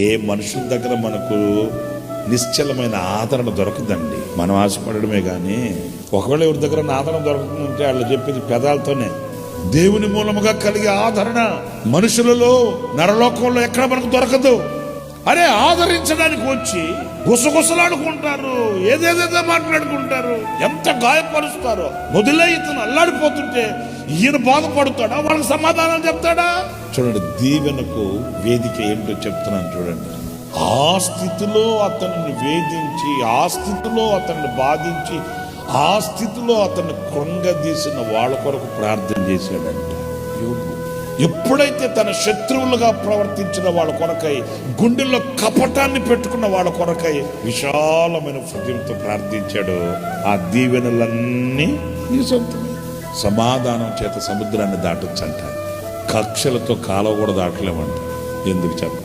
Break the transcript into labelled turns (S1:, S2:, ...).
S1: ఏ మనుషుల దగ్గర మనకు నిశ్చలమైన ఆదరణ దొరకదండి. మనం ఆశపడమే కానీ ఒకవేళ ఎవరి దగ్గర ఆదరణ దొరుకుతుందంటే వాళ్ళు చెప్పేది పెదాలతోనే. దేవుని మూలముగా కలిగే ఆదరణ మనుషులలో నరలోకంలో ఎక్కడ మనకు దొరకదు. అరే ఆదరించడానికి వచ్చి గుసగుసలాడుకుంటారు, ఏదేదేదో మాట్లాడుకుంటారు, ఎంత గాయపరుస్తారో. మొదలై ఇతను అల్లాడిపోతుంటే ఈయన బాధపడుతాడా, వాళ్ళకి సమాధానం చెప్తాడా? చూడండి, దీవెనకు వేదిక ఏంటో చెప్తున్నాను చూడండి. ఆ స్థితిలో అతన్ని వేధించి, ఆ స్థితిలో అతన్ని బాధించి, ఆ స్థితిలో అతన్ని కృంగదీసిన వాళ్ళ కొరకు ప్రార్థన చేశాడంట యోబు. ఎప్పుడైతే తన శత్రువులుగా ప్రవర్తించిన వాళ్ళ కొరకై, గుండెల్లో కపటాన్ని పెట్టుకున్న వాళ్ళ కొరకై విశాలమైన హృదయంతో ప్రార్థించాడో ఆ దీవెనలన్నీ నీ సొంతమే. సమాధానం చేత సముద్రాన్ని దాటొచ్చంట, కక్షలతో కాలువ కూడా దాటలేమంట. ఎందుకు చెప్ప